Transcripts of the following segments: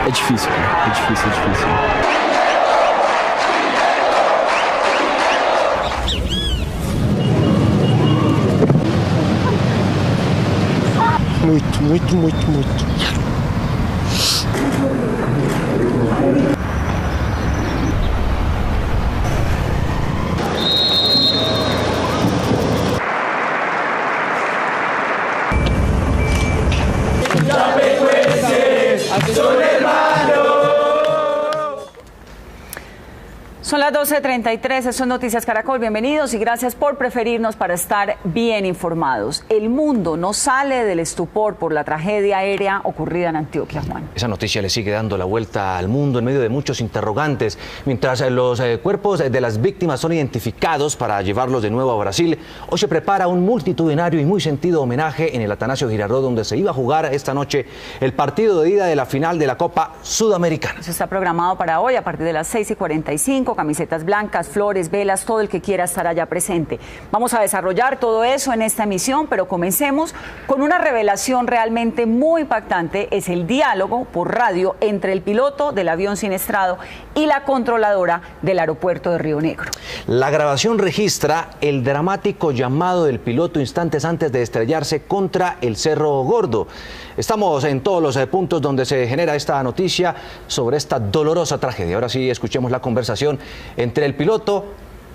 É difícil, cara. É difícil, é difícil. Muito, muito, muito, muito. Son las 12:33, eso es Noticias Caracol, bienvenidos y gracias por preferirnos para estar bien informados. El mundo no sale del estupor por la tragedia aérea ocurrida en Antioquia, Juan. Esa noticia le sigue dando la vuelta al mundo en medio de muchos interrogantes. Mientras los cuerpos de las víctimas son identificados para llevarlos de nuevo a Brasil, hoy se prepara un multitudinario y muy sentido homenaje en el Atanasio Girardot, donde se iba a jugar esta noche el partido de ida de la final de la Copa Sudamericana. Eso está programado para hoy a partir de las 6:45. Camisetas blancas, flores, velas, todo el que quiera estar allá presente. Vamos a desarrollar todo eso en esta emisión, pero comencemos con una revelación realmente muy impactante. Es el diálogo por radio entre el piloto del avión siniestrado y la controladora del aeropuerto de Río Negro. La grabación registra el dramático llamado del piloto instantes antes de estrellarse contra el Cerro Gordo. Estamos en todos los puntos donde se genera esta noticia sobre esta dolorosa tragedia. Ahora sí, escuchemos la conversación entre el piloto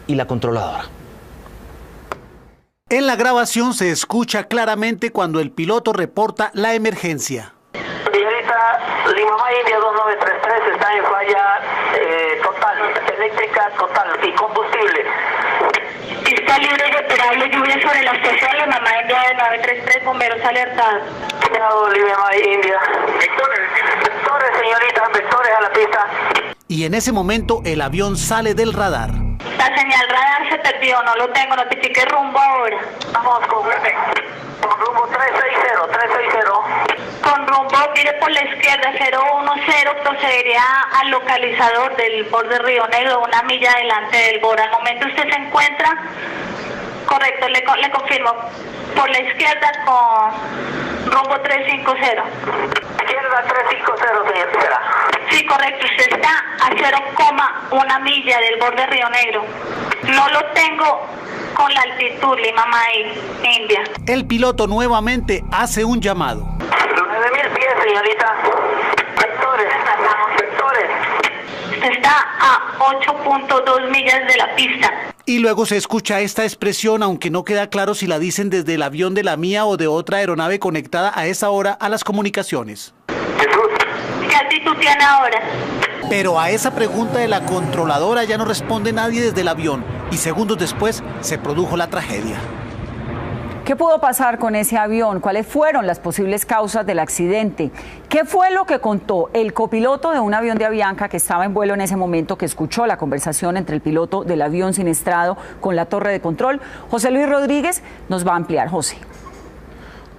y la controladora. En la grabación se escucha claramente cuando el piloto reporta la emergencia. Señorita, Lima India 2933 está en falla total, eléctrica total y combustible. Pista libre y operable, lluvia sobre la estación Lima India de 933, bomberos alertados. Cuidado, Lima India. Vectores, señorita, vectores a la pista. Y en ese momento el avión sale del radar. La señal radar se perdió, no lo tengo, notifique rumbo ahora. Vamos con rumbo 360. Con rumbo, mire por la izquierda, 010, procedería al localizador del borde Río Negro, una milla adelante del borde. Al momento usted se encuentra, correcto, le confirmo, por la izquierda con rumbo 350. Izquierda 350, señorita. Sí, correcto, usted está a 0,1 milla del borde Río Negro. No lo tengo con la altitud Lima India. El piloto nuevamente hace un llamado. 9.000 pies, señorita. Vectores. Usted está a 8.2 millas de la pista. Y luego se escucha esta expresión, aunque no queda claro si la dicen desde el avión de la mía o de otra aeronave conectada a esa hora a las comunicaciones. ¿Qué altitud tiene ahora? Pero a esa pregunta de la controladora ya no responde nadie desde el avión y segundos después se produjo la tragedia. ¿Qué pudo pasar con ese avión? ¿Cuáles fueron las posibles causas del accidente? ¿Qué fue lo que contó el copiloto de un avión de Avianca que estaba en vuelo en ese momento, que escuchó la conversación entre el piloto del avión siniestrado con la torre de control? José Luis Rodríguez nos va a ampliar. José.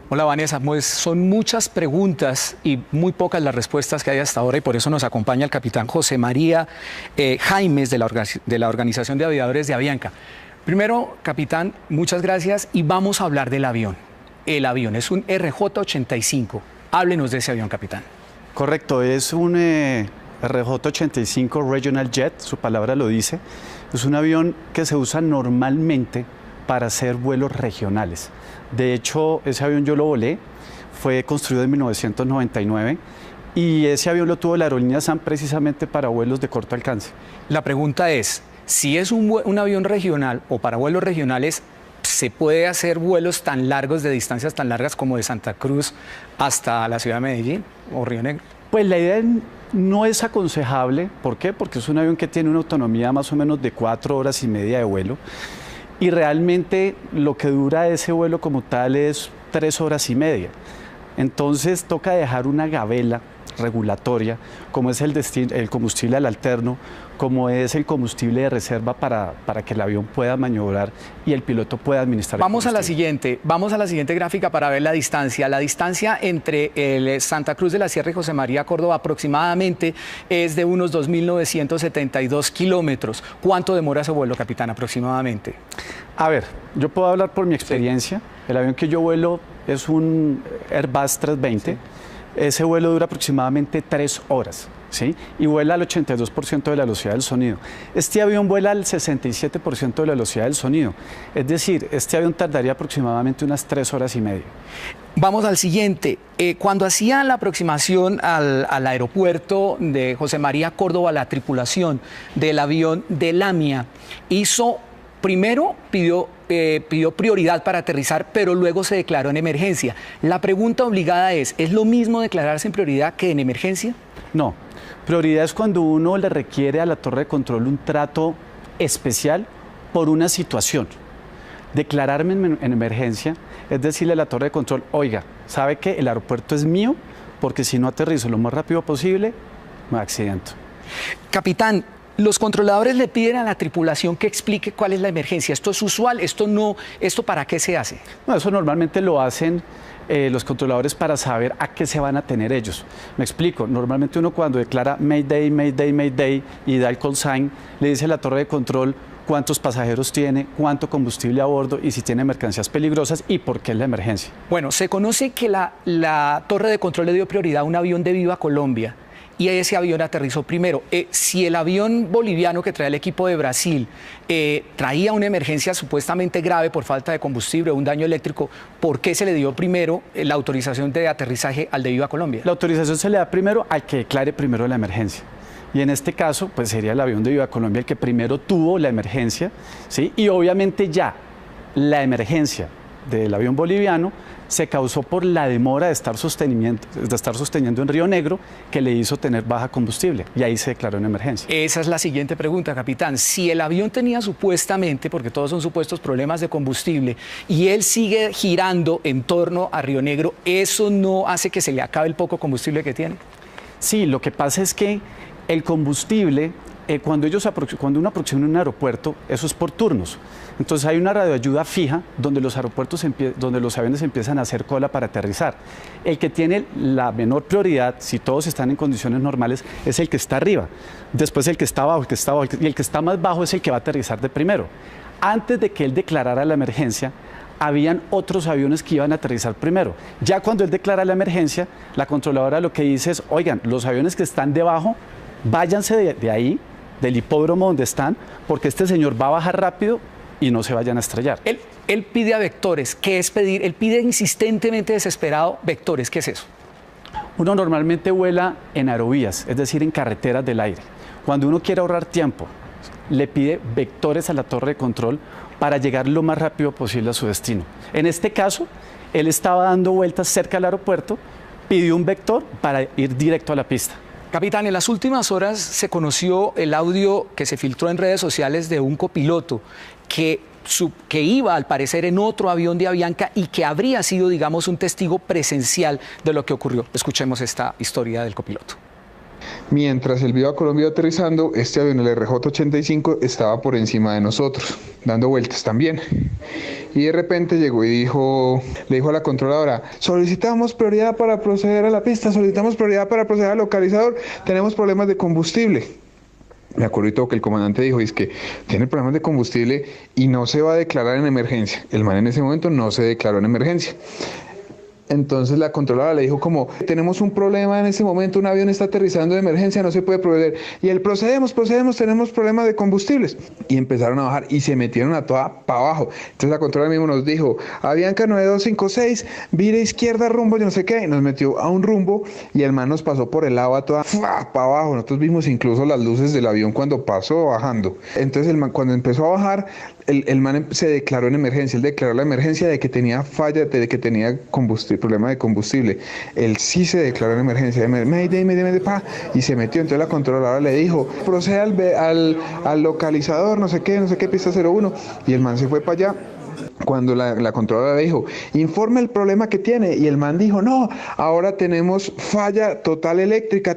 Hola Vanessa, pues son muchas preguntas y muy pocas las respuestas que hay hasta ahora y por eso nos acompaña el capitán José María Jaimes de la Organización de Aviadores de Avianca. Primero, capitán, muchas gracias y vamos a hablar del avión. El avión es un RJ-85. Háblenos de ese avión, capitán. Correcto, es un RJ-85 Regional Jet, su palabra lo dice. Es un avión que se usa normalmente para hacer vuelos regionales. De hecho, ese avión yo lo volé, fue construido en 1999 y ese avión lo tuvo la aerolínea SAM precisamente para vuelos de corto alcance. La pregunta es, si es un avión regional o para vuelos regionales, ¿se puede hacer vuelos tan largos, de distancias tan largas como de Santa Cruz hasta la ciudad de Medellín o Río Negro? Pues la idea no es aconsejable. ¿Por qué? Porque es un avión que tiene una autonomía más o menos de 4 horas y media de vuelo. Y realmente lo que dura ese vuelo como tal es 3 horas y media. Entonces toca dejar una gabela regulatoria, como es el combustible al alterno, como es el combustible de reserva para que el avión pueda maniobrar y el piloto pueda administrar. Vamos a la siguiente gráfica para ver la distancia. La distancia entre el Santa Cruz de la Sierra y José María Córdoba aproximadamente es de unos 2.972 kilómetros. ¿Cuánto demora ese vuelo, capitán, aproximadamente? A ver, yo puedo hablar por mi experiencia. Sí. El avión que yo vuelo es un Airbus 320. Sí. ese vuelo dura aproximadamente 3 horas. ¿Sí? Y vuela al 82% de la velocidad del sonido. Este avión vuela al 67% de la velocidad del sonido. Es decir, este avión tardaría aproximadamente unas 3 horas y media. Vamos al siguiente. Cuando hacía la aproximación al aeropuerto de José María Córdoba, la tripulación del avión de Lamia primero pidió prioridad para aterrizar, pero luego se declaró en emergencia. La pregunta obligada ¿es lo mismo declararse en prioridad que en emergencia? No. Prioridad es cuando uno le requiere a la torre de control un trato especial por una situación. Declararme en emergencia es decirle a la torre de control, oiga, ¿sabe que el aeropuerto es mío? Porque si no aterrizo lo más rápido posible, me accidento. Capitán, los controladores le piden a la tripulación que explique cuál es la emergencia. ¿Esto es usual? ¿Esto no? ¿Esto para qué se hace? No, eso normalmente lo hacen los controladores para saber a qué se van a tener ellos. Me explico, normalmente uno cuando declara Mayday, Mayday, Mayday y da el call sign, le dice a la torre de control cuántos pasajeros tiene, cuánto combustible a bordo y si tiene mercancías peligrosas y por qué es la emergencia. Bueno, se conoce que la torre de control le dio prioridad a un avión de Viva Colombia y ese avión aterrizó primero. Si el avión boliviano que trae el equipo de Brasil traía una emergencia supuestamente grave por falta de combustible o un daño eléctrico, ¿por qué se le dio primero la autorización de aterrizaje al de Viva Colombia? La autorización se le da primero al que declare primero la emergencia. Y en este caso, pues sería el avión de Viva Colombia el que primero tuvo la emergencia, ¿sí? Y obviamente ya la emergencia del avión boliviano se causó por la demora de estar sosteniendo en Río Negro, que le hizo tener baja combustible, y ahí se declaró en emergencia. Esa es la siguiente pregunta, capitán. Si el avión tenía supuestamente, porque todos son supuestos, problemas de combustible, y él sigue girando en torno a Río Negro, ¿eso no hace que se le acabe el poco combustible que tiene? Sí, lo que pasa es que el combustible, cuando uno aproxima un aeropuerto, eso es por turnos. Entonces hay una radioayuda fija donde los aviones empiezan a hacer cola para aterrizar. El que tiene la menor prioridad, si todos están en condiciones normales, es el que está arriba. Después el que está abajo, y el que está más bajo es el que va a aterrizar de primero. Antes de que él declarara la emergencia, habían otros aviones que iban a aterrizar primero. Ya cuando él declara la emergencia, la controladora lo que dice es, oigan, los aviones que están debajo, váyanse de ahí, del hipódromo donde están, porque este señor va a bajar rápido y no se vayan a estrellar. Él pide a vectores. ¿Qué es pedir? Él pide insistentemente, desesperado, vectores. ¿Qué es eso? Uno normalmente vuela en aerovías, es decir, en carreteras del aire. Cuando uno quiere ahorrar tiempo, le pide vectores a la torre de control para llegar lo más rápido posible a su destino. En este caso, él estaba dando vueltas cerca del aeropuerto, pidió un vector para ir directo a la pista. Capitán, en las últimas horas se conoció el audio que se filtró en redes sociales de un copiloto que iba al parecer en otro avión de Avianca y que habría sido, digamos, un testigo presencial de lo que ocurrió. Escuchemos esta historia del copiloto. Mientras el Viva Colombia iba aterrizando, este avión, el RJ-85, estaba por encima de nosotros, dando vueltas también. Y de repente llegó y le dijo a la controladora, solicitamos prioridad para proceder a la pista, solicitamos prioridad para proceder al localizador, tenemos problemas de combustible. Me acuerdo y todo que el comandante dijo, es que tiene problemas de combustible y no se va a declarar en emergencia. El man en ese momento no se declaró en emergencia. Entonces la controladora le dijo como, tenemos un problema en ese momento, un avión está aterrizando de emergencia, no se puede proceder. Y él, procedemos, tenemos problemas de combustibles. Y empezaron a bajar y se metieron a toda para abajo. Entonces la controladora mismo nos dijo, Avianca 9256, vire izquierda rumbo, yo no sé qué. Y nos metió a un rumbo y el man nos pasó por el lado a toda para abajo. Nosotros vimos incluso las luces del avión cuando pasó bajando. Entonces el man cuando empezó a bajar, el man se declaró en emergencia. Él declaró la emergencia de que tenía falla, de que tenía problema de combustible. Él sí se declaró en emergencia. Mayday, y se metió. Entonces la controladora le dijo, procede al localizador, no sé qué, pista 01. Y el man se fue para allá. Cuando la controladora le dijo, informe el problema que tiene, y el man dijo, no, ahora tenemos falla total eléctrica,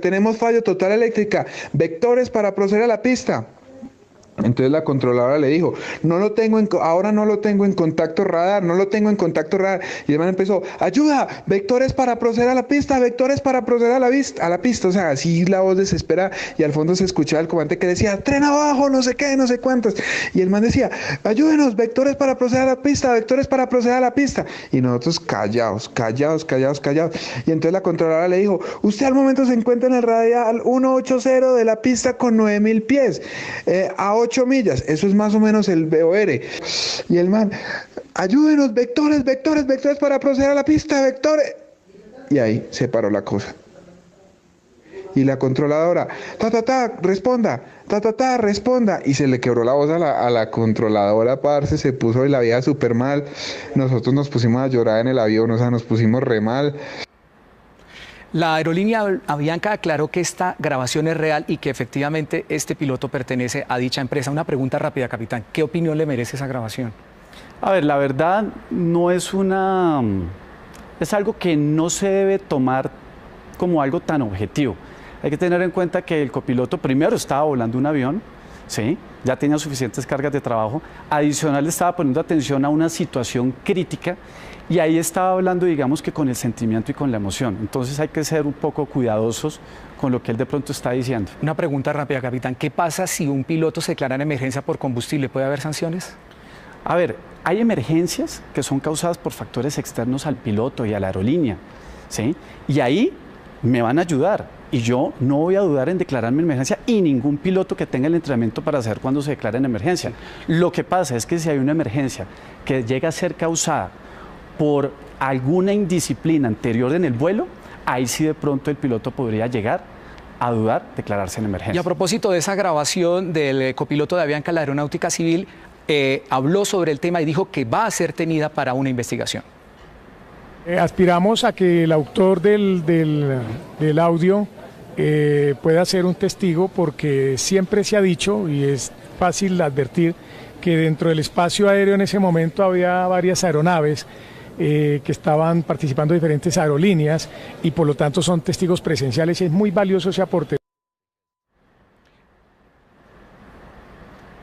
vectores para proceder a la pista. Entonces la controladora le dijo, ahora no lo tengo en contacto radar, no lo tengo en contacto radar. Y el man empezó, ayuda, vectores para proceder a la pista, vectores para proceder a la pista. O sea, así la voz desesperada, y al fondo se escuchaba el comandante que decía, tren abajo, no sé qué, no sé cuántos. Y el man decía, ayúdenos, vectores para proceder a la pista, vectores para proceder a la pista. Y nosotros callados. Y entonces la controladora le dijo, usted al momento se encuentra en el radial 180 de la pista con 9.000 pies, a 8 millas, eso es más o menos el VOR. Y el man, ayúdenos, vectores para proceder a la pista, vectores. Y ahí se paró la cosa. Y la controladora, responda, responda. Y se le quebró la voz a la controladora, parce, se puso de la vida súper mal. Nosotros nos pusimos a llorar en el avión, o sea, nos pusimos re mal. La aerolínea Avianca aclaró que esta grabación es real y que efectivamente este piloto pertenece a dicha empresa. Una pregunta rápida, capitán. ¿Qué opinión le merece esa grabación? A ver, la verdad no es es algo que no se debe tomar como algo tan objetivo. Hay que tener en cuenta que el copiloto primero estaba volando un avión, ¿sí? Ya tenía suficientes cargas de trabajo. Adicional, estaba poniendo atención a una situación crítica y ahí estaba hablando, digamos, que con el sentimiento y con la emoción. Entonces hay que ser un poco cuidadosos con lo que él de pronto está diciendo. Una pregunta rápida, capitán. ¿Ququé pasa si un piloto se declara en emergencia por combustible? ¿Puede haber sanciones? A ver, hay emergencias que son causadas por factores externos al piloto y a la aerolínea, ¿sí? Y ahí me van a ayudar. Y yo no voy a dudar en declararme en emergencia, y ningún piloto que tenga el entrenamiento para saber cuándo se declara en emergencia. Lo que pasa es que si hay una emergencia que llega a ser causada por alguna indisciplina anterior en el vuelo, ahí sí de pronto el piloto podría llegar a dudar, declararse en emergencia. Y a propósito de esa grabación del copiloto de Avianca, la Aeronáutica Civil habló sobre el tema y dijo que va a ser tenida para una investigación. Aspiramos a que el autor del audio pueda ser un testigo, porque siempre se ha dicho, y es fácil advertir, que dentro del espacio aéreo en ese momento había varias aeronaves que estaban participando diferentes aerolíneas, y por lo tanto son testigos presenciales, y es muy valioso ese aporte.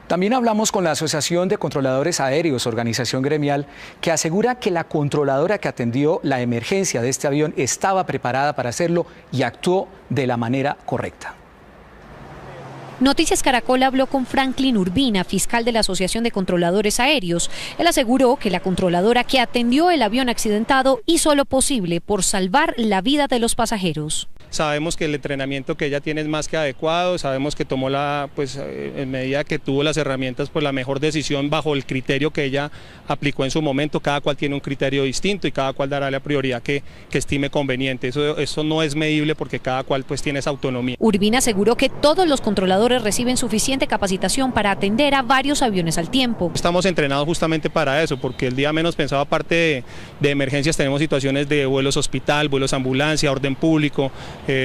También hablamos con la Asociación de Controladores Aéreos, organización gremial, que asegura que la controladora que atendió la emergencia de este avión estaba preparada para hacerlo y actuó de la manera correcta. Noticias Caracol habló con Franklin Urbina, fiscal de la Asociación de Controladores Aéreos. Él aseguró que la controladora que atendió el avión accidentado hizo lo posible por salvar la vida de los pasajeros. Sabemos que el entrenamiento que ella tiene es más que adecuado, sabemos que tomó en medida que tuvo las herramientas, pues la mejor decisión bajo el criterio que ella aplicó en su momento. Cada cual tiene un criterio distinto y cada cual dará la prioridad que estime conveniente. Eso no es medible, porque cada cual pues tiene esa autonomía. Urbina aseguró que todos los controladores reciben suficiente capacitación para atender a varios aviones al tiempo. Estamos entrenados justamente para eso, porque el día menos pensado, aparte de emergencias, tenemos situaciones de vuelos hospital, vuelos ambulancia, orden público,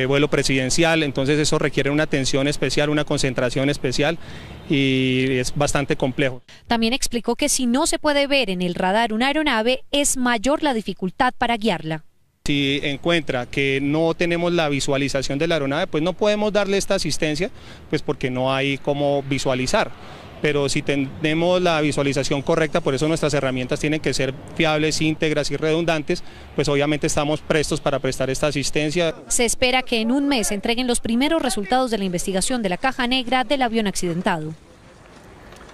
vuelo presidencial. Entonces eso requiere una atención especial, una concentración especial, y es bastante complejo. También explicó que si no se puede ver en el radar una aeronave, es mayor la dificultad para guiarla. Si encuentra que no tenemos la visualización de la aeronave, pues no podemos darle esta asistencia, pues porque no hay cómo visualizar. Pero si tenemos la visualización correcta, por eso nuestras herramientas tienen que ser fiables, íntegras y redundantes, pues obviamente estamos prestos para prestar esta asistencia. Se espera que en un mes se entreguen los primeros resultados de la investigación de la caja negra del avión accidentado.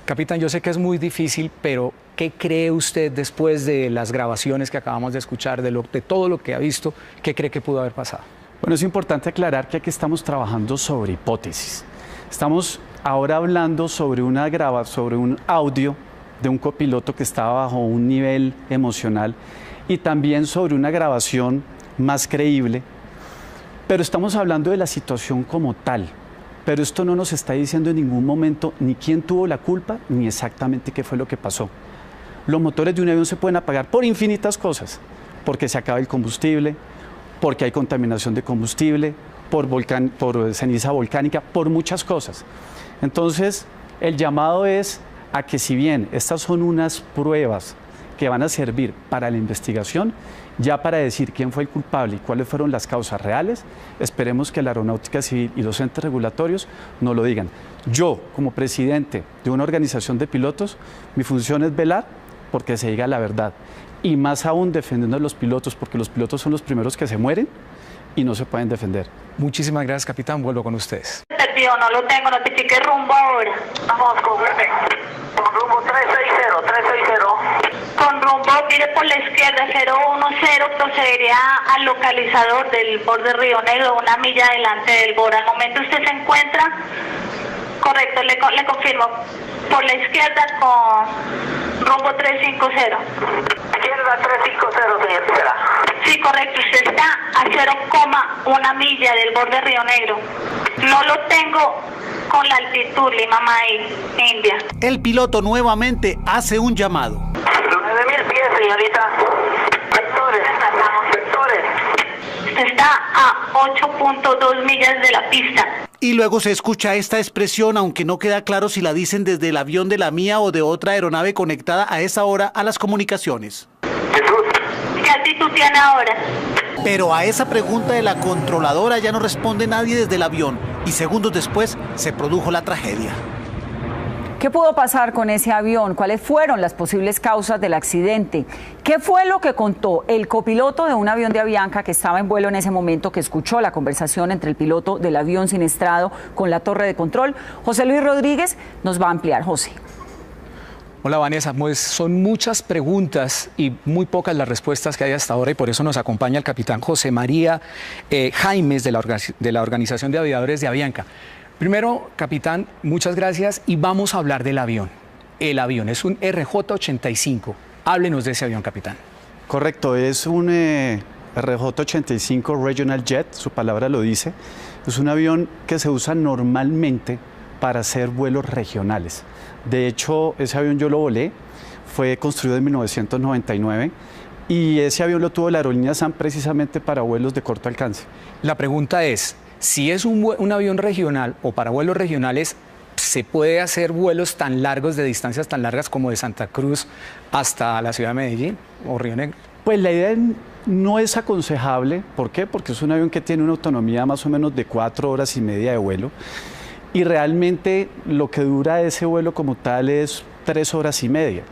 Capitán, yo sé que es muy difícil, pero ¿qué cree usted después de las grabaciones que acabamos de escuchar, de todo lo que ha visto? ¿Qué cree que pudo haber pasado? Bueno, es importante aclarar que aquí estamos trabajando sobre hipótesis. Estamos ahora hablando sobre sobre un audio de un copiloto que estaba bajo un nivel emocional, y también sobre una grabación más creíble, pero estamos hablando de la situación como tal. Pero esto no nos está diciendo en ningún momento ni quién tuvo la culpa, ni exactamente qué fue lo que pasó. Los motores de un avión se pueden apagar por infinitas cosas, porque se acaba el combustible, porque hay contaminación de combustible, por ceniza volcánica, por muchas cosas. Entonces, el llamado es a que, si bien estas son unas pruebas que van a servir para la investigación, Ya para decir quién fue el culpable y cuáles fueron las causas reales, esperemos que la Aeronáutica Civil y los entes regulatorios nos lo digan. Yo, como presidente de una organización de pilotos, mi función es velar porque se diga la verdad. Y más aún defendiendo a los pilotos, porque los pilotos son los primeros que se mueren y no se pueden defender. Muchísimas gracias, capitán. Vuelvo con ustedes. No lo tengo, notifique rumbo ahora. Vamos con rumbo 360. Con rumbo, mire por la izquierda, 010, procedería al localizador del borde Río Negro, una milla adelante del borde. Al momento usted se encuentra, correcto, le confirmo, por la izquierda con rumbo 350. Izquierda 350, señor Tijera. Sí, correcto, usted está a 0,1 milla del borde Río Negro. No lo tengo con la altitud Lima May, India. El piloto nuevamente hace un llamado. 9.000 pies, señorita. Vectores. Usted está a 8.2 millas de la pista. Y luego se escucha esta expresión, aunque no queda claro si la dicen desde el avión de la mía o de otra aeronave conectada a esa hora a las comunicaciones. ¿Qué altitud tiene ahora? Pero a esa pregunta de la controladora ya no responde nadie desde el avión y segundos después se produjo la tragedia. ¿Qué pudo pasar con ese avión? ¿Cuáles fueron las posibles causas del accidente? ¿Qué fue lo que contó el copiloto de un avión de Avianca que estaba en vuelo en ese momento, que escuchó la conversación entre el piloto del avión siniestrado con la torre de control? José Luis Rodríguez nos va a ampliar. José. Hola Vanessa, pues son muchas preguntas y muy pocas las respuestas que hay hasta ahora y por eso nos acompaña el capitán José María Jaimes de la Organización de Aviadores de Avianca. Primero, capitán, muchas gracias y vamos a hablar del avión. El avión es un RJ-85. Háblenos de ese avión, capitán. Correcto, es un RJ-85 Regional Jet, su palabra lo dice. Es un avión que se usa normalmente para hacer vuelos regionales. De hecho, ese avión yo lo volé, fue construido en 1999 y ese avión lo tuvo la aerolínea SAM precisamente para vuelos de corto alcance. La pregunta es, si es un avión regional o para vuelos regionales, ¿se puede hacer vuelos tan largos, de distancias tan largas como de Santa Cruz hasta la ciudad de Medellín o Río Negro? Pues la idea no es aconsejable. ¿Por qué? Porque es un avión que tiene una autonomía más o menos de 4 horas y media de vuelo. Y realmente lo que dura ese vuelo como tal es 3 horas y media.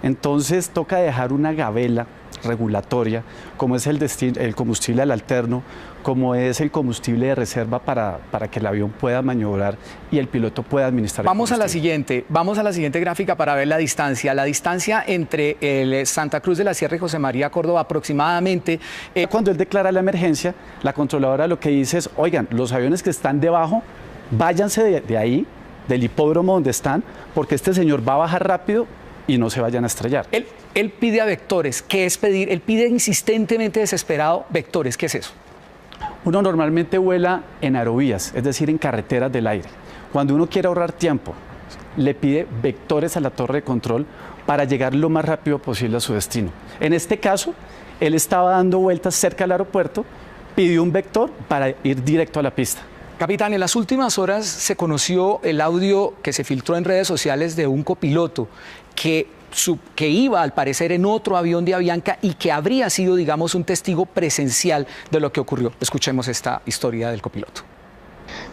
Entonces toca dejar una gabela regulatoria, como es el combustible al alterno, como es el combustible de reserva para que el avión pueda maniobrar y el piloto pueda administrar. Vamos a la siguiente gráfica para ver la distancia. La distancia entre el Santa Cruz de la Sierra y José María Córdoba aproximadamente. Cuando él declara la emergencia, la controladora lo que dice es, oigan, los aviones que están debajo, váyanse de ahí, del hipódromo donde están, porque este señor va a bajar rápido y no se vayan a estrellar. Él pide a vectores. ¿Qué es pedir? Él pide insistentemente, desesperado, vectores. ¿Qué es eso? Uno normalmente vuela en aerovías, es decir, en carreteras del aire. Cuando uno quiere ahorrar tiempo, le pide vectores a la torre de control para llegar lo más rápido posible a su destino. En este caso, él estaba dando vueltas cerca del aeropuerto, pidió un vector para ir directo a la pista. Capitán, en las últimas horas se conoció el audio que se filtró en redes sociales de un copiloto que iba al parecer en otro avión de Avianca y que habría sido, digamos, un testigo presencial de lo que ocurrió. Escuchemos esta historia del copiloto.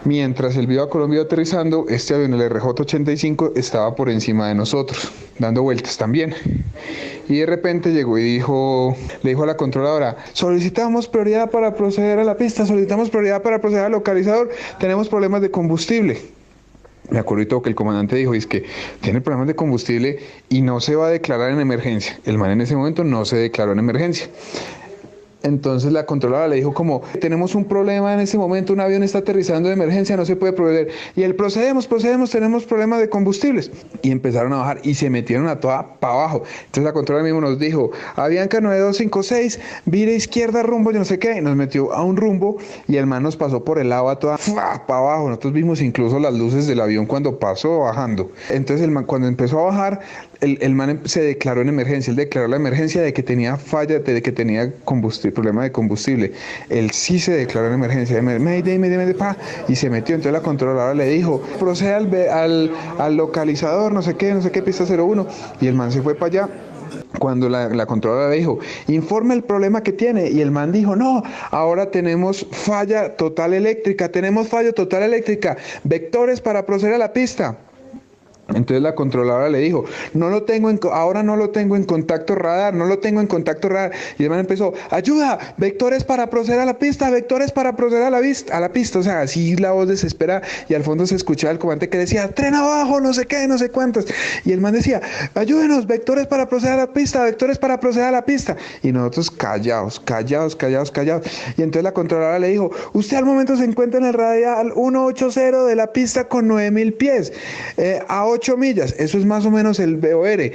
Mientras el Viva Colombia iba aterrizando, este avión, el RJ-85, estaba por encima de nosotros, dando vueltas también. Y de repente llegó y le dijo a la controladora, solicitamos prioridad para proceder a la pista, solicitamos prioridad para proceder al localizador, tenemos problemas de combustible. Me acuerdo que el comandante dijo, es que tiene problemas de combustible y no se va a declarar en emergencia. El man en ese momento no se declaró en emergencia. Entonces la controladora le dijo como, tenemos un problema en ese momento, un avión está aterrizando de emergencia, no se puede proceder. Y él, procedemos, tenemos problemas de combustibles. Y empezaron a bajar y se metieron a toda para abajo. Entonces la controladora mismo nos dijo, Avianca 9256, vire izquierda rumbo, yo no sé qué. Y nos metió a un rumbo y el man nos pasó por el lado a toda para abajo. Nosotros vimos incluso las luces del avión cuando pasó bajando. Entonces el man cuando empezó a bajar, el man se declaró en emergencia. Él declaró la emergencia de que tenía falla, de que tenía problema de combustible. Él sí se declaró en emergencia. Y se metió. Entonces la controladora le dijo, procede al localizador, no sé qué, pista 01. Y el man se fue para allá Cuando la controladora le dijo, informe el problema que tiene, y el man dijo, no, ahora tenemos falla total eléctrica, vectores para proceder a la pista. Entonces la controladora le dijo, ahora no lo tengo en contacto radar, Y el man empezó, ayuda, vectores para proceder a la pista, a la pista. O sea, así la voz desesperada, y al fondo se escuchaba el comandante que decía, tren abajo, no sé qué, no sé cuántos. Y el man decía, ayúdenos, vectores para proceder a la pista. Y nosotros callados. Y entonces la controladora le dijo, usted al momento se encuentra en el radial 180 de la pista con 9.000 pies. A 8 millas, eso es más o menos el VOR.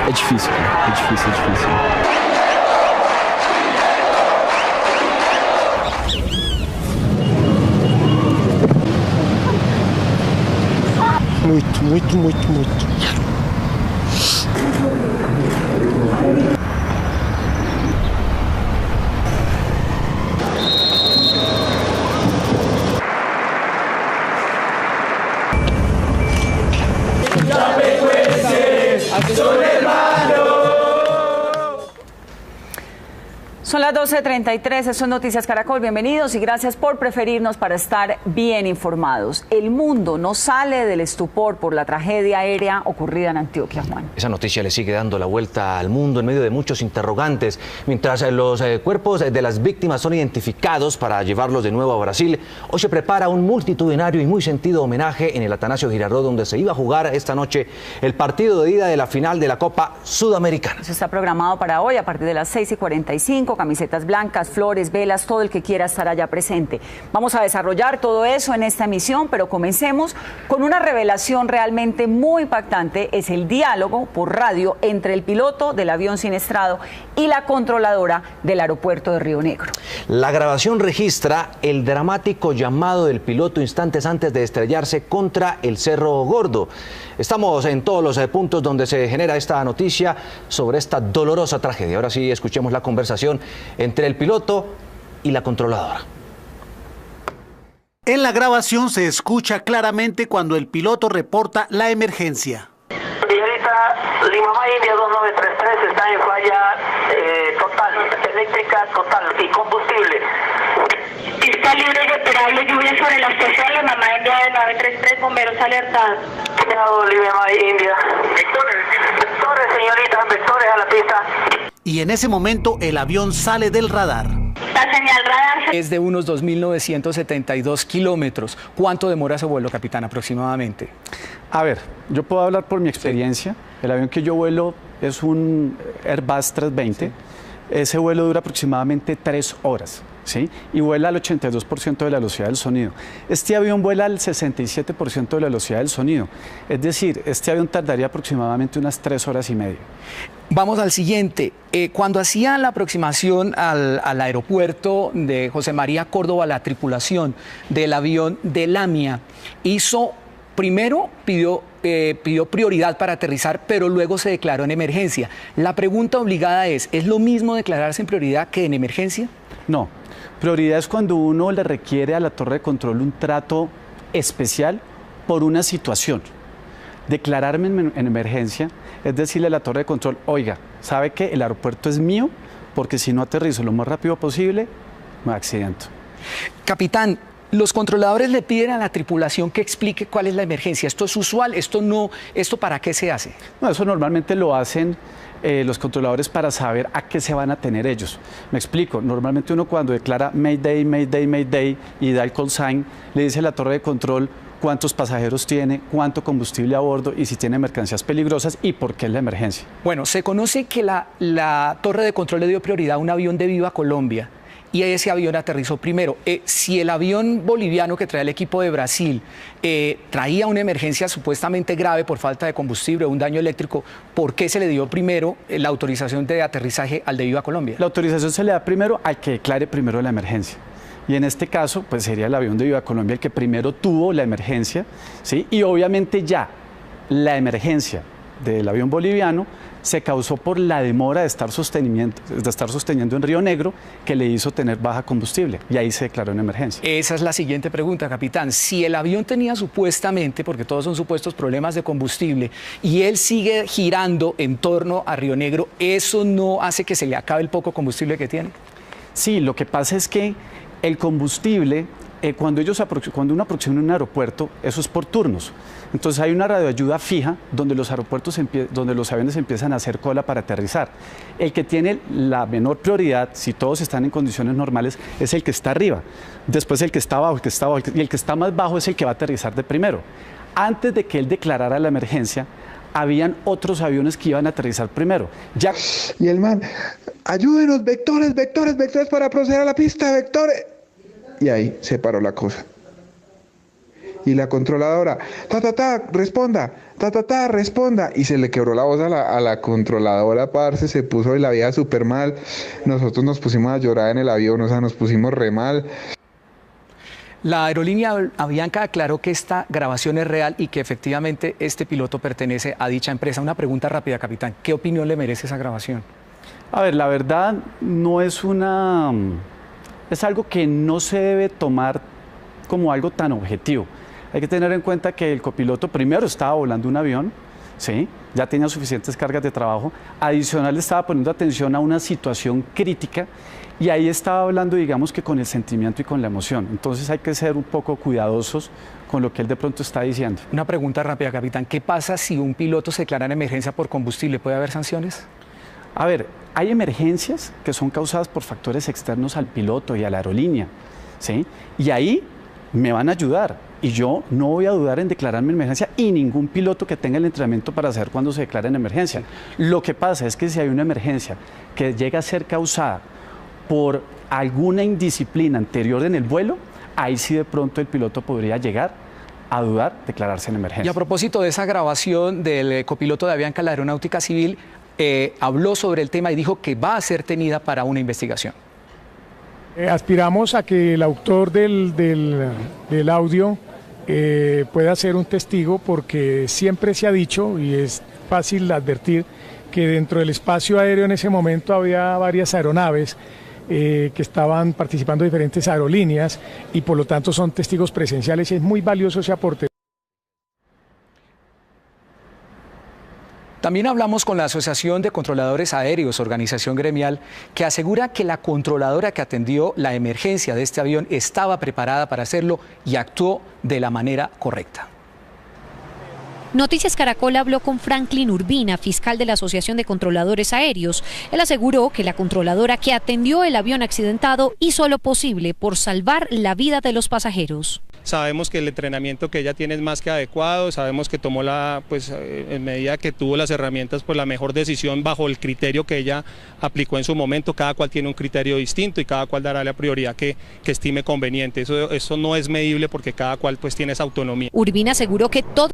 É difícil. Muito. Son las 12:33, eso es Noticias Caracol, bienvenidos y gracias por preferirnos para estar bien informados. El mundo no sale del estupor por la tragedia aérea ocurrida en Antioquia, Juan. Esa noticia le sigue dando la vuelta al mundo en medio de muchos interrogantes. Mientras los cuerpos de las víctimas son identificados para llevarlos de nuevo a Brasil, hoy se prepara un multitudinario y muy sentido homenaje en el Atanasio Girardot, donde se iba a jugar esta noche el partido de ida de la final de la Copa Sudamericana. Eso está programado para hoy a partir de las 6:45, camisetas blancas, flores, velas, todo el que quiera estar allá presente. Vamos a desarrollar todo eso en esta emisión, pero comencemos con una revelación realmente muy impactante. Es el diálogo por radio entre el piloto del avión siniestrado y la controladora del aeropuerto de Río Negro. La grabación registra el dramático llamado del piloto instantes antes de estrellarse contra el Cerro Gordo. Estamos en todos los puntos donde se genera esta noticia sobre esta dolorosa tragedia. Ahora sí, escuchemos la conversación entre el piloto y la controladora. En la grabación se escucha claramente cuando el piloto reporta la emergencia. Señorita, Lima India 2933 está en falla total, eléctrica total y combustible. Pista libre y operable, lluvia sobre la estación Lima India de 933, bomberos alertados. Lima India. Vectores, señorita, vectores a la pista. Y en ese momento el avión sale del radar. La señal radar es de unos 2.972 kilómetros. ¿Cuánto demora ese vuelo, capitán, aproximadamente? A ver, yo puedo hablar por mi experiencia. El avión que yo vuelo es un Airbus 320. Ese vuelo dura aproximadamente 3 horas. ¿Sí? Y vuela al 82% de la velocidad del sonido. Este avión vuela al 67% de la velocidad del sonido. Es decir, este avión tardaría aproximadamente unas 3 horas y media. Vamos al siguiente. Cuando hacía la aproximación al aeropuerto de José María Córdoba, la tripulación del avión de Lamia primero pidió prioridad para aterrizar, pero luego se declaró en emergencia. La pregunta obligada ¿es lo mismo declararse en prioridad que en emergencia? No. Prioridad es cuando uno le requiere a la torre de control un trato especial por una situación. Declararme en emergencia es decirle a la torre de control, oiga, ¿sabe que el aeropuerto es mío? Porque si no aterrizo lo más rápido posible, me accidento. Capitán, los controladores le piden a la tripulación que explique cuál es la emergencia. ¿Esto es usual? ¿Esto no? ¿Esto para qué se hace? No, eso normalmente lo hacen los controladores para saber a qué se van a tener ellos. Me explico, normalmente uno cuando declara Mayday, Mayday, Mayday y da el call sign, le dice a la torre de control cuántos pasajeros tiene, cuánto combustible a bordo y si tiene mercancías peligrosas y por qué es la emergencia. Bueno, se conoce que la torre de control le dio prioridad a un avión de Viva Colombia y ese avión aterrizó primero. Si el avión boliviano que trae el equipo de Brasil traía una emergencia supuestamente grave por falta de combustible o un daño eléctrico, ¿por qué se le dio primero la autorización de aterrizaje al de Viva Colombia? La autorización se le da primero al que declare primero la emergencia. Y en este caso, pues sería el avión de Viva Colombia el que primero tuvo la emergencia, ¿sí? Y obviamente ya la emergencia del avión boliviano se causó por la demora de estar sosteniendo en Río Negro, que le hizo tener baja combustible, y ahí se declaró una emergencia. Esa es la siguiente pregunta, capitán. Si el avión tenía supuestamente, porque todos son supuestos, problemas de combustible, y él sigue girando en torno a Río Negro, ¿eso no hace que se le acabe el poco combustible que tiene? Sí, lo que pasa es que el combustible, cuando uno aproxima un aeropuerto, eso es por turnos. Entonces hay una radioayuda fija donde los aviones empiezan a hacer cola para aterrizar. El que tiene la menor prioridad, si todos están en condiciones normales, es el que está arriba. Después el que está abajo, y el que está más bajo es el que va a aterrizar de primero. Antes de que él declarara la emergencia, habían otros aviones que iban a aterrizar primero. Y el man, ayúdenos, vectores para proceder a la pista, vectores. Y ahí se paró la cosa. Y la controladora, responda, responda. Y se le quebró la voz a la controladora, parce, se puso de la vida súper mal. Nosotros nos pusimos a llorar en el avión, o sea, nos pusimos re mal. La aerolínea Avianca aclaró que esta grabación es real y que efectivamente este piloto pertenece a dicha empresa. Una pregunta rápida, capitán. ¿Qué opinión le merece esa grabación? A ver, la verdad no es es algo que no se debe tomar como algo tan objetivo. Hay que tener en cuenta que el copiloto primero estaba volando un avión, ¿sí? Ya tenía suficientes cargas de trabajo, adicional estaba poniendo atención a una situación crítica y ahí estaba hablando, digamos que con el sentimiento y con la emoción. Entonces hay que ser un poco cuidadosos con lo que él de pronto está diciendo. Una pregunta rápida, capitán. ¿Qué pasa si un piloto se declara en emergencia por combustible? ¿Puede haber sanciones? A ver, hay emergencias que son causadas por factores externos al piloto y a la aerolínea, ¿sí? Y ahí me van a ayudar y yo no voy a dudar en declararme en emergencia y ningún piloto que tenga el entrenamiento para saber cuándo se declara en emergencia. Lo que pasa es que si hay una emergencia que llega a ser causada por alguna indisciplina anterior en el vuelo, ahí sí de pronto el piloto podría llegar a dudar, declararse en emergencia. Y a propósito de esa grabación del copiloto de Avianca, la Aeronáutica Civil habló sobre el tema y dijo que va a ser tenida para una investigación. Aspiramos a que el autor del audio pueda ser un testigo, porque siempre se ha dicho, y es fácil advertir, que dentro del espacio aéreo en ese momento había varias aeronaves que estaban participando de diferentes aerolíneas y por lo tanto son testigos presenciales y es muy valioso ese aporte. También hablamos con la Asociación de Controladores Aéreos, organización gremial, que asegura que la controladora que atendió la emergencia de este avión estaba preparada para hacerlo y actuó de la manera correcta. Noticias Caracol habló con Franklin Urbina, fiscal de la Asociación de Controladores Aéreos. Él aseguró que la controladora que atendió el avión accidentado hizo lo posible por salvar la vida de los pasajeros. Sabemos que el entrenamiento que ella tiene es más que adecuado, sabemos que tomó en medida que tuvo las herramientas, pues la mejor decisión bajo el criterio que ella aplicó en su momento. Cada cual tiene un criterio distinto y cada cual dará la prioridad que estime conveniente. Eso no es medible porque cada cual pues tiene esa autonomía. Urbina aseguró que todo